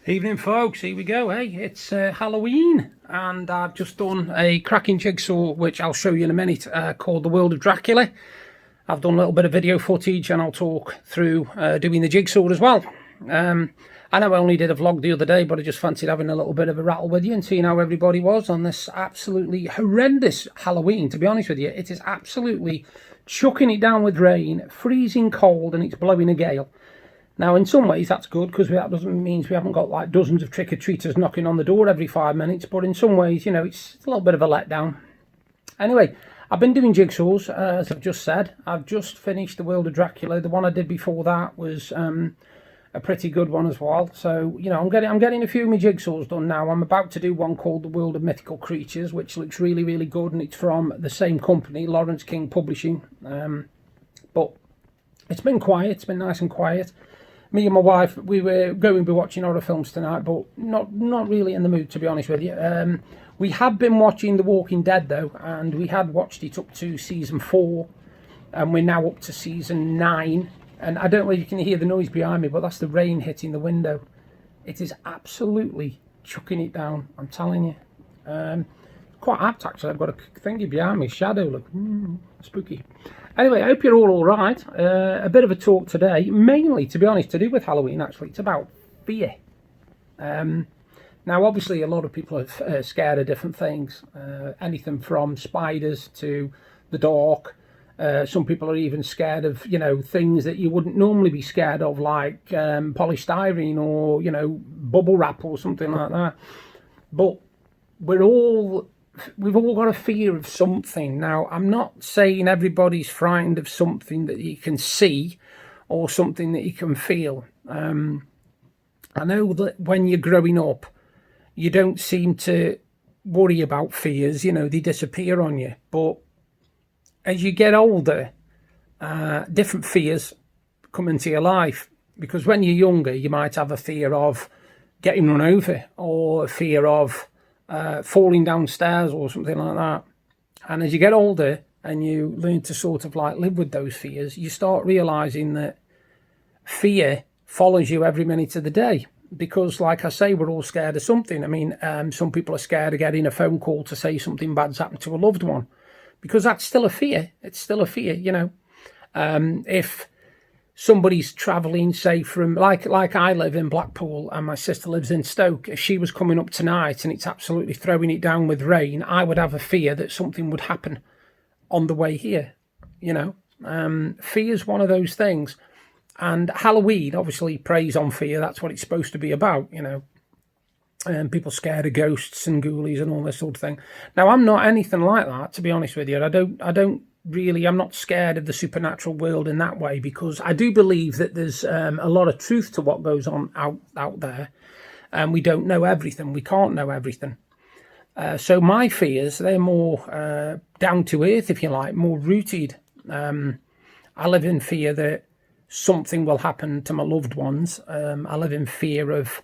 Evening folks, here we go. Hey, it's Halloween and I've just done a cracking jigsaw which I'll show you in a minute, called The World of Dracula. I've done a little bit of video footage and I'll talk through doing the jigsaw as well. I know I only did a vlog the other day, but I just fancied having a little bit of a rattle with you and seeing how everybody was on this absolutely horrendous Halloween. To be honest with you, it is absolutely chucking it down with rain, freezing cold, and it's blowing a gale. Now, in some ways, that's good, because that doesn't mean we haven't got like dozens of trick-or-treaters knocking on the door every 5 minutes. But in some ways, you know, it's a little bit of a letdown. Anyway, I've been doing jigsaws, as I've just said. I've just finished The World of Dracula. The one I did before that was a pretty good one as well. So, you know, I'm getting a few of my jigsaws done now. I'm about to do one called The World of Mythical Creatures, which looks really, really good, and it's from the same company, Lawrence King Publishing. But it's been quiet. It's been nice and quiet. Me and my wife, we were going to be watching horror films tonight, but not really in the mood, to be honest with you. We have been watching The Walking Dead, though, and we had watched it up to season 4, and we're now up to season 9. And I don't know if you can hear the noise behind me, but that's the rain hitting the window. It is absolutely chucking it down, I'm telling you. Quite apt, actually. I've got a thingy behind me, shadow, look, spooky. Anyway, I hope you're all right. A bit of a talk today, mainly, to be honest, to do with Halloween, actually. It's about fear. Now, obviously, a lot of people are scared of different things. Anything from spiders to the dark. Some people are even scared of, you know, things that you wouldn't normally be scared of, like polystyrene or, you know, bubble wrap or something like that. But we've all got a fear of something. Now, I'm not saying everybody's frightened of something that you can see or something that you can feel. I know that when you're growing up, you don't seem to worry about fears, you know, they disappear on you. But as you get older, different fears come into your life. Because when you're younger, you might have a fear of getting run over, or a fear of falling downstairs or something like that. And as you get older and you learn to sort of like live with those fears, you start realizing that fear follows you every minute of the day. Because, like I say, we're all scared of something. I mean, some people are scared of getting a phone call to say something bad's happened to a loved one, because that's still a fear. It's still a fear, you know. If somebody's travelling, say, from, like I live in Blackpool and my sister lives in Stoke, if she was coming up tonight and it's absolutely throwing it down with rain, I would have a fear that something would happen on the way here, you know. Fear is one of those things. And Halloween obviously preys on fear. That's what it's supposed to be about, you know. And people scared of ghosts and ghoulies and all this sort of thing. Now, I'm not anything like that, to be honest with you. I'm not scared of the supernatural world in that way, because I do believe that there's a lot of truth to what goes on out there. And we don't know everything. We can't know everything. So my fears, they're more down to earth, if you like, more rooted. I live in fear that something will happen to my loved ones. I live in fear of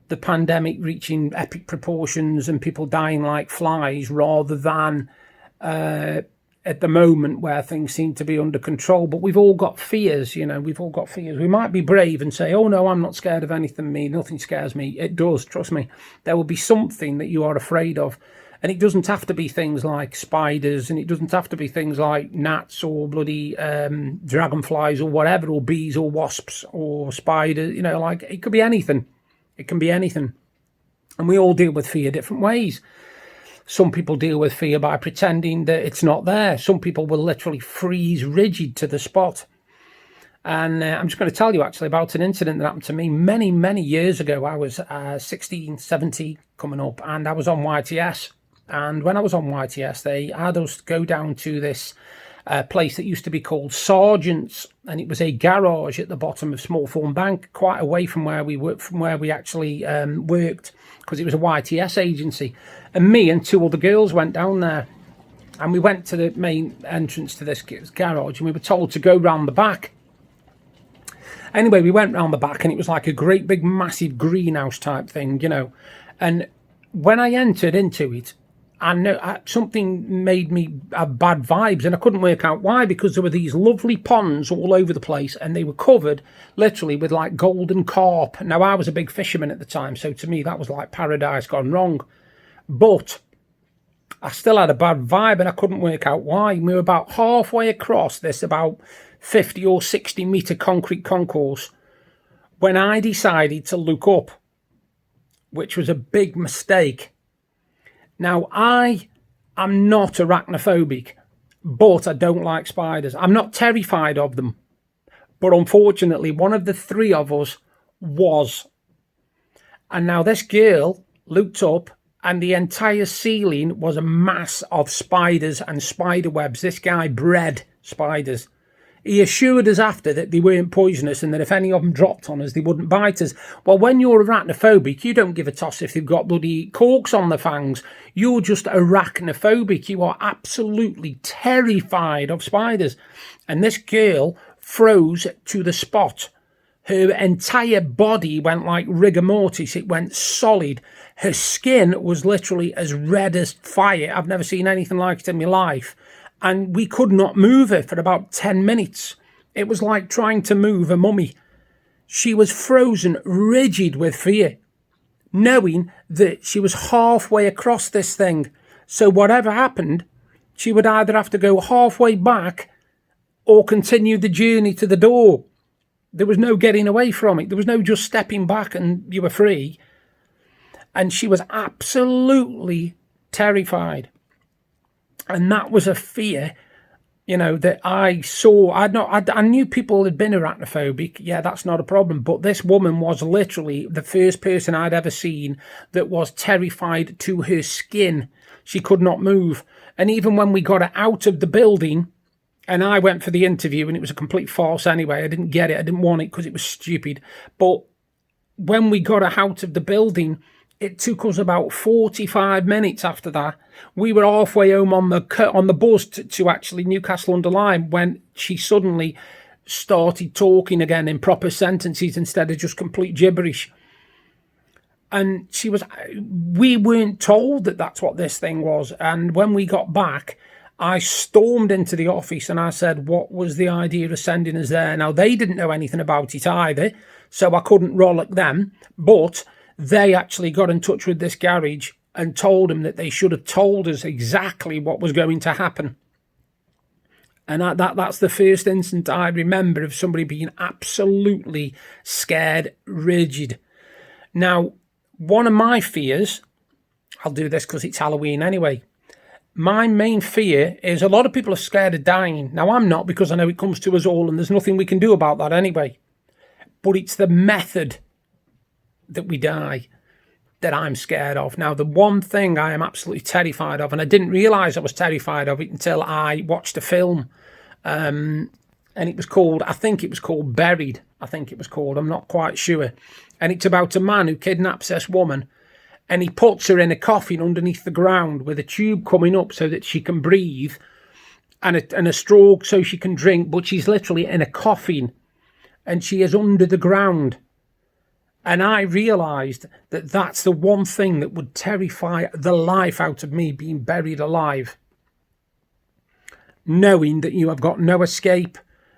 the pandemic reaching epic proportions and people dying like flies, rather than at the moment where things seem to be under control. But we've all got fears, you know, we've all got fears. We might be brave and say, oh no, I'm not scared of anything, nothing scares me. It does, trust me. There will be something that you are afraid of. And it doesn't have to be things like spiders, and it doesn't have to be things like gnats or bloody dragonflies or whatever, or bees or wasps or spiders, you know, like it could be anything. It can be anything. And we all deal with fear different ways. Some people deal with fear by pretending that it's not there. Some people will literally freeze rigid to the spot. And I'm just going to tell you actually about an incident that happened to me many, many years ago. I was 16, 17 coming up, and I was on YTS. And when I was on YTS, they had us go down to this place that used to be called Sergeant's, and it was a garage at the bottom of Smallthorne Bank, quite away from where we worked, from where we actually worked, because it was a YTS agency. And me and 2 other girls went down there, and we went to the main entrance to this garage, and we were told to go round the back. Anyway, we went round the back, and it was like a great big massive greenhouse type thing, you know. And when I entered into it, I know something made me have bad vibes, and I couldn't work out why, because there were these lovely ponds all over the place, and they were covered literally with like golden carp. Now, I was a big fisherman at the time, so to me that was like paradise gone wrong. But I still had a bad vibe, and I couldn't work out why. We were about halfway across this about 50 or 60 metre concrete concourse when I decided to look up, which was a big mistake. Now, I am not arachnophobic, but I don't like spiders. I'm not terrified of them. But unfortunately, one of the three of us was. And now this girl looked up, and the entire ceiling was a mass of spiders and spider webs. This guy bred spiders. He assured us after that they weren't poisonous and that if any of them dropped on us, they wouldn't bite us. Well, when you're arachnophobic, you don't give a toss if they've got bloody corks on their fangs. You're just arachnophobic. You are absolutely terrified of spiders. And this girl froze to the spot. Her entire body went like rigor mortis. It went solid. Her skin was literally as red as fire. I've never seen anything like it in my life. And we could not move her for about 10 minutes. It was like trying to move a mummy. She was frozen, rigid with fear, knowing that she was halfway across this thing. So whatever happened, she would either have to go halfway back or continue the journey to the door. There was no getting away from it. There was no just stepping back and you were free. And she was absolutely terrified. And that was a fear, you know, that I saw. I knew people had been arachnophobic. Yeah, that's not a problem. But this woman was literally the first person I'd ever seen that was terrified to her skin. She could not move. And even when we got her out of the building, and I went for the interview, and it was a complete farce anyway. I didn't get it. I didn't want it because it was stupid. But when we got her out of the building, it took us about 45 minutes after that. We were halfway home on the bus to actually Newcastle-under-Lyme when she suddenly started talking again in proper sentences instead of just complete gibberish. And we weren't told that that's what this thing was. And when we got back, I stormed into the office and I said, what was the idea of sending us there? Now, they didn't know anything about it either, so I couldn't rollick them. But they actually got in touch with this garage and told them that they should have told us exactly what was going to happen. And that's the first instance I remember of somebody being absolutely scared, rigid. Now, one of my fears, I'll do this because it's Halloween anyway. My main fear is a lot of people are scared of dying. Now, I'm not, because I know it comes to us all and there's nothing we can do about that anyway. But it's the method that we die that I'm scared of. Now, the one thing I am absolutely terrified of, and I didn't realise I was terrified of it until I watched a film, and it was called, I think it was called Buried, I'm not quite sure. And it's about a man who kidnaps this woman, and he puts her in a coffin underneath the ground with a tube coming up so that she can breathe, and a straw so she can drink, but she's literally in a coffin, and she is under the ground. And I realised that that's the one thing that would terrify the life out of me, being buried alive. Knowing that you have got no escape,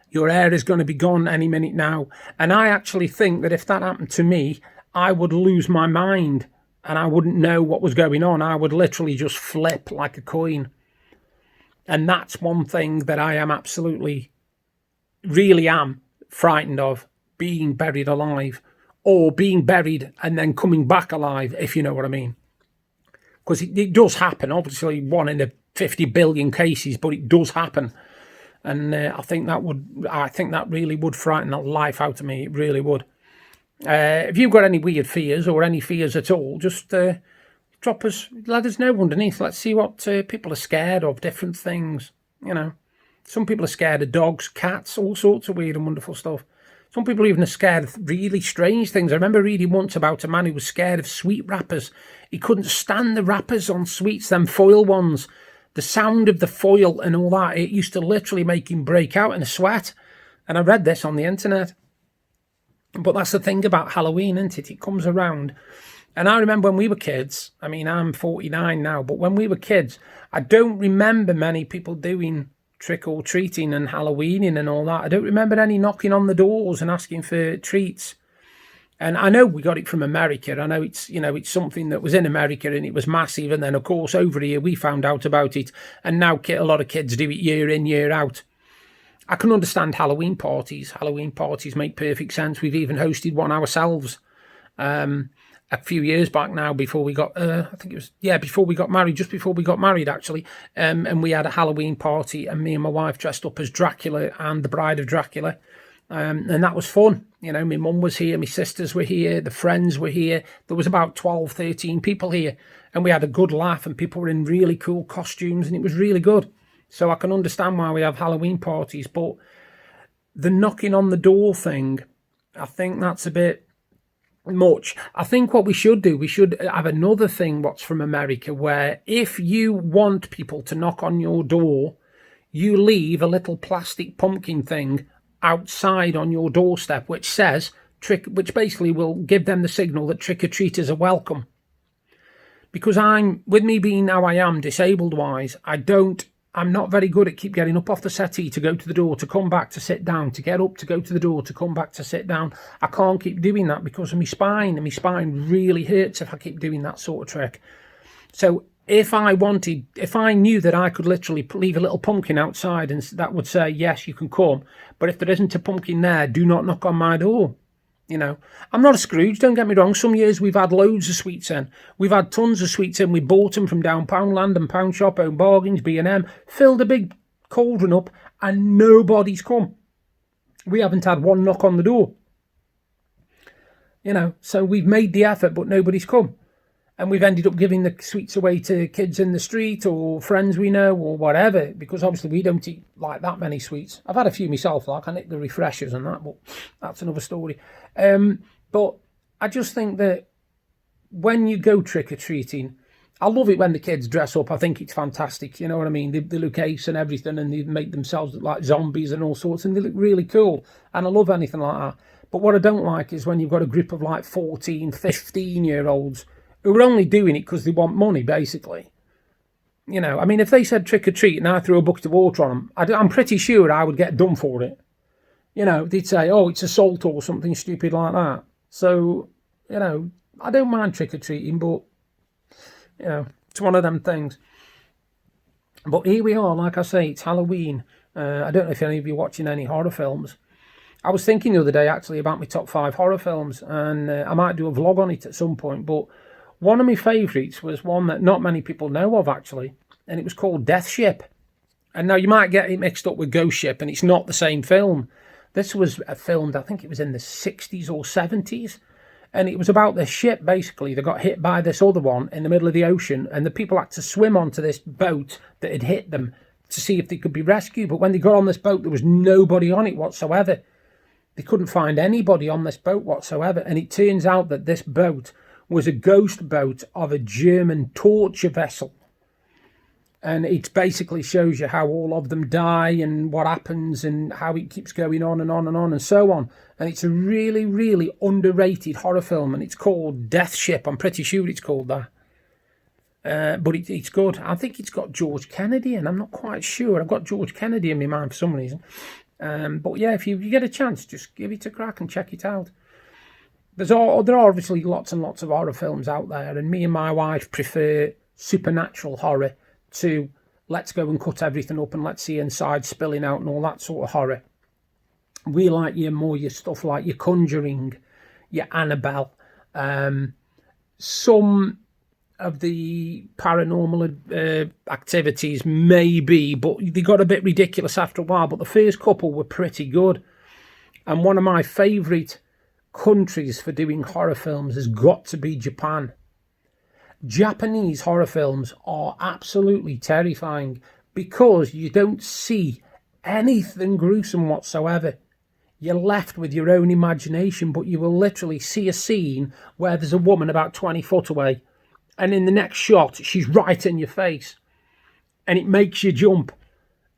your air is going to be gone any minute now. And I actually think that if that happened to me, I would lose my mind and I wouldn't know what was going on. I would literally just flip like a coin. And that's one thing that I am absolutely, really am frightened of, being buried alive. Or being buried and then coming back alive, if you know what I mean. Because it does happen, obviously 1 in 50 billion cases, but it does happen. And I think that really would frighten the life out of me. It really would. If you've got any weird fears or any fears at all, just drop us, let us know underneath. Let's see what people are scared of, different things, you know. Some people are scared of dogs, cats, all sorts of weird and wonderful stuff. Some people even are scared of really strange things. I remember reading once about a man who was scared of sweet wrappers. He couldn't stand the wrappers on sweets, them foil ones. The sound of the foil and all that, it used to literally make him break out in a sweat. And I read this on the internet. But that's the thing about Halloween, isn't it? It comes around And I remember when we were kids, I mean, I'm 49 now, but when we were kids, I don't remember many people doing trick-or-treating and Halloweening and all that. I don't remember any knocking on the doors and asking for treats. And I know we got it from America. I know it's, it's something that was in America and it was massive. And then, of course, over here, we found out about it. And now a lot of kids do it year in, year out. I can understand Halloween parties. Halloween parties make perfect sense. We've even hosted one ourselves a few years back now, before we got, I think it was, before we got married, just before we got married, actually. And we had a Halloween party, and me and my wife dressed up as Dracula and the Bride of Dracula. And that was fun. My mum was here, my sisters were here, the friends were here. There was about 12, 13 people here, and we had a good laugh, and people were in really cool costumes, and it was really good. So I can understand why we have Halloween parties, but the knocking on the door thing, I think that's a bit much. I think what we should do, we should have another thing what's from America, where if you want people to knock on your door, you leave a little plastic pumpkin thing outside on your doorstep, which says which basically will give them the signal that trick-or-treaters are welcome. Because with me being how I am, disabled wise, I'm not very good at keep getting up off the settee to go to the door, to come back, to sit down, to get up, to go to the door, to come back, to sit down. I can't keep doing that because of my spine, and my spine really hurts if I keep doing that sort of trick. So if I knew that I could literally leave a little pumpkin outside and that would say, yes, you can come, but if there isn't a pumpkin there, do not knock on my door. I'm not a Scrooge, don't get me wrong. Some years we've had loads of sweets in. We've had tons of sweets in. We bought them from down Poundland and Pound Shop, Home Bargains, B&M, filled a big cauldron up, and nobody's come. We haven't had one knock on the door. So we've made the effort, but nobody's come. And we've ended up giving the sweets away to kids in the street or friends we know or whatever, because obviously we don't eat like that many sweets. I've had a few myself, like I nick the refreshers and that, but that's another story. But I just think that when you go trick-or-treating, I love it when the kids dress up. I think it's fantastic, you know what I mean? They look ace and everything, and they make themselves look like zombies and all sorts, and they look really cool. And I love anything like that. But what I don't like is when you've got a group of like 14, 15-year-olds who are only doing it because they want money, basically. I mean, if they said trick-or-treat and I threw a bucket of water on them, I'm pretty sure I would get done for it. They'd say, oh, it's assault or something stupid like that. So, I don't mind trick-or-treating, but, it's one of them things. But here we are, like I say, it's Halloween. I don't know if any of you are watching any horror films. I was thinking the other day, actually, about my top 5 horror films, and I might do a vlog on it at some point, but one of my favourites was one that not many people know of, actually, and it was called Death Ship. And now you might get it mixed up with Ghost Ship, and it's not the same film. This was filmed, I think it was in the 60s or 70s, and it was about this ship, basically. They got hit by this other one in the middle of the ocean, and the people had to swim onto this boat that had hit them to see if they could be rescued. But when they got on this boat, there was nobody on it whatsoever. They couldn't find anybody on this boat whatsoever, and it turns out that this boat was a ghost boat of a German torture vessel. And it basically shows you how all of them die and what happens and how it keeps going on and on and on and so on. And it's a really, really underrated horror film, and it's called Death Ship. I'm pretty sure it's called that. But it's good. I think it's got George Kennedy, and I'm not quite sure. I've got George Kennedy in my mind for some reason. But yeah, if you get a chance, just give it a crack and check it out. There are obviously lots and lots of horror films out there, and me and my wife prefer supernatural horror to let's go and cut everything up and let's see inside spilling out and all that sort of horror. We like your stuff like your Conjuring, your Annabelle, some of the paranormal activities maybe, but they got a bit ridiculous after a while. But the first couple were pretty good. And one of my favourite countries for doing horror films has got to be Japan. Japanese horror films are absolutely terrifying because you don't see anything gruesome whatsoever. You're left with your own imagination, but you will literally see a scene where there's a woman about 20 foot away, and in the next shot she's right in your face, and it makes you jump.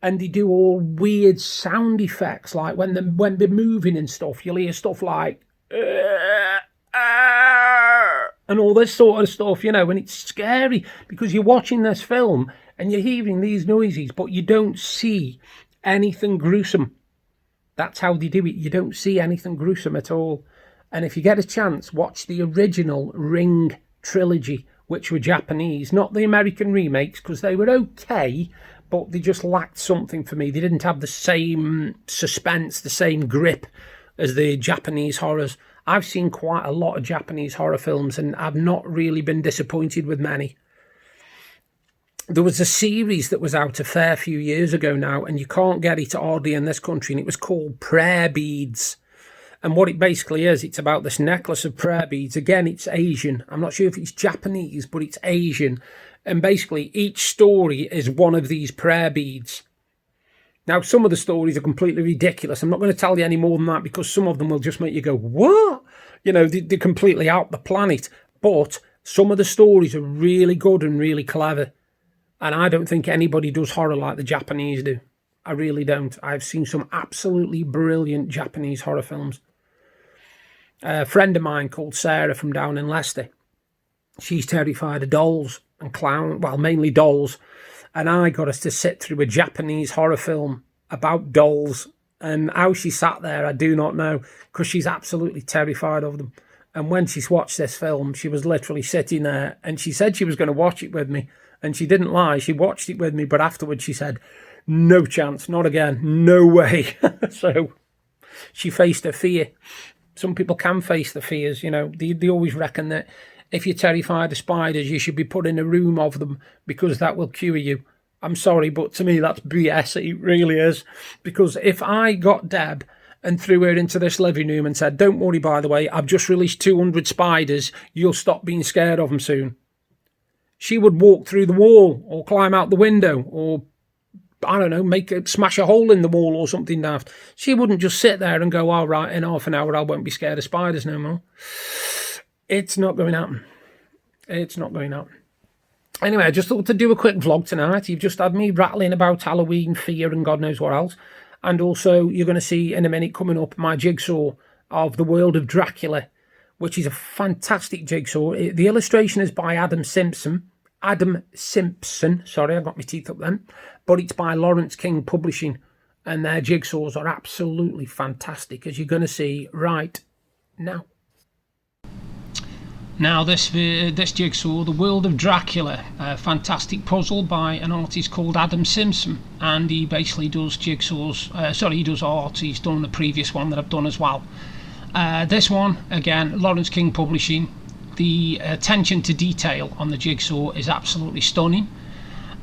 And they do all weird sound effects, like when they're moving and stuff, you'll hear stuff like and all this sort of stuff, you know, and it's scary because you're watching this film and you're hearing these noises, but you don't see anything gruesome. That's how they do it. You don't see anything gruesome at all. And if you get a chance, watch the original Ring trilogy, which were Japanese, not the American remakes, because they were okay, but they just lacked something for me. They didn't have the same suspense, the same grip as the Japanese horrors. I've seen quite a lot of Japanese horror films, and I've not really been disappointed with many. There was a series that was out a fair few years ago now, and you can't get it hardly in this country, and it was called Prayer Beads. And what it basically is, it's about this necklace of prayer beads. Again, it's Asian. I'm not sure if it's Japanese, but it's Asian. And basically, each story is one of these prayer beads. Now, some of the stories are completely ridiculous. I'm not going to tell you any more than that because some of them will just make you go, what? You know, they're completely out the planet. But some of the stories are really good and really clever. And I don't think anybody does horror like the Japanese do. I really don't. I've seen some absolutely brilliant Japanese horror films. A friend of mine called Sarah from down in Leicester, she's terrified of dolls and clown, well, mainly dolls. And I got us to sit through a Japanese horror film about dolls. And how she sat there, I do not know, because she's absolutely terrified of them. And when she's watched this film, she was literally sitting there and she said she was going to watch it with me. And she didn't lie. She watched it with me. But afterwards she said, no chance, not again, no way. So she faced her fear. Some people can face the fears, you know. They always reckon that if you're terrified of spiders, you should be put in a room of them because that will cure you. I'm sorry, but to me that's BS. It really is. Because if I got Deb and threw her into this living room and said, don't worry, by the way, I've just released 200 spiders, you'll stop being scared of them soon, she would walk through the wall or climb out the window or, I don't know, smash a hole in the wall or something daft. She wouldn't just sit there and go, all right, in half an hour I won't be scared of spiders no more. It's not going to happen. It's not going to happen. Anyway, I just thought to do a quick vlog tonight. You've just had me rattling about Halloween, fear, and God knows what else. And also, you're going to see in a minute coming up my jigsaw of the world of Dracula, which is a fantastic jigsaw. The illustration is by Adam Simpson, sorry, I got my teeth up then. But it's by Lawrence King Publishing, and their jigsaws are absolutely fantastic, as you're going to see right now. Now this jigsaw, The World of Dracula, a fantastic puzzle by an artist called Adam Simpson, and he basically does jigsaws, he does art. He's done the previous one that I've done as well. This one, again, Lawrence King Publishing. The attention to detail on the jigsaw is absolutely stunning.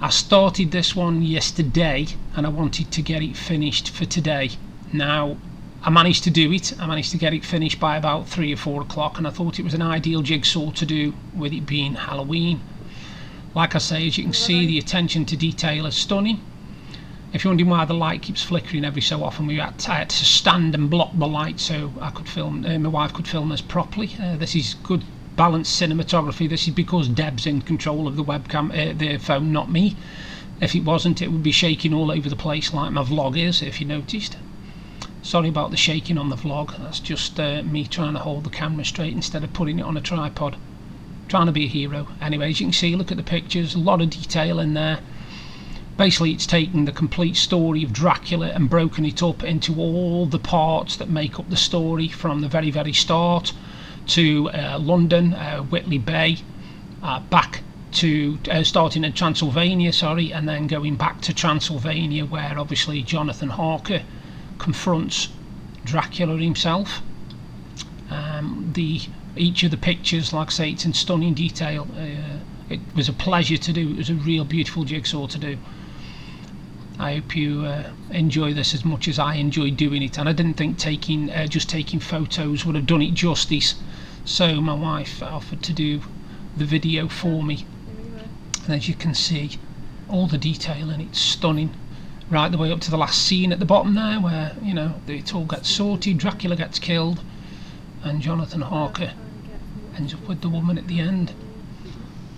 I started this one yesterday and I wanted to get it finished for today. Now, I managed to do it. I managed to get it finished by about 3 or 4 o'clock, and I thought it was an ideal jigsaw to do with it being Halloween. Like I say, as you can see, the attention to detail is stunning. If you're wondering why the light keeps flickering every so often, I had to stand and block the light so I could film, my wife could film this properly. This is good balanced cinematography. This is because Deb's in control of the webcam, the phone, not me. If it wasn't, it would be shaking all over the place like my vlog is, if you noticed. Sorry about the shaking on the vlog. That's just me trying to hold the camera straight instead of putting it on a tripod. Trying to be a hero. Anyway, as you can see, look at the pictures, a lot of detail in there. Basically, it's taken the complete story of Dracula and broken it up into all the parts that make up the story, from the very, very start to London, Whitley Bay, back to starting in Transylvania, and then going back to Transylvania, where obviously Jonathan Harker confronts Dracula himself. Each of the pictures, like I say, it's in stunning detail. It was a pleasure to do. It was a real beautiful jigsaw to do. I hope you enjoy this as much as I enjoyed doing it, and I didn't think just taking photos would have done it justice, so my wife offered to do the video for me. And as you can see, all the detail in it's stunning, right the way up to the last scene at the bottom there, where, you know, it all gets sorted, Dracula gets killed, and Jonathan Harker ends up with the woman at the end.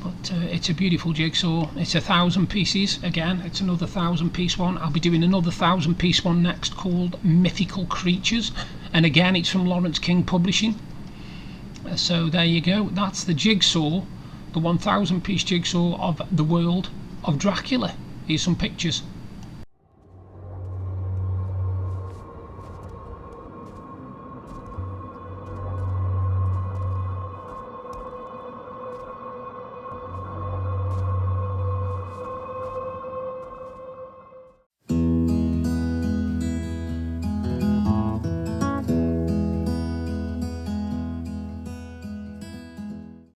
But it's a beautiful jigsaw. It's 1,000 pieces. Again, it's another 1,000-piece one. I'll be doing another 1,000-piece one next called Mythical Creatures, and again, it's from Lawrence King Publishing. So there you go. That's the jigsaw, the 1,000 piece jigsaw of the world of Dracula. Here's some pictures.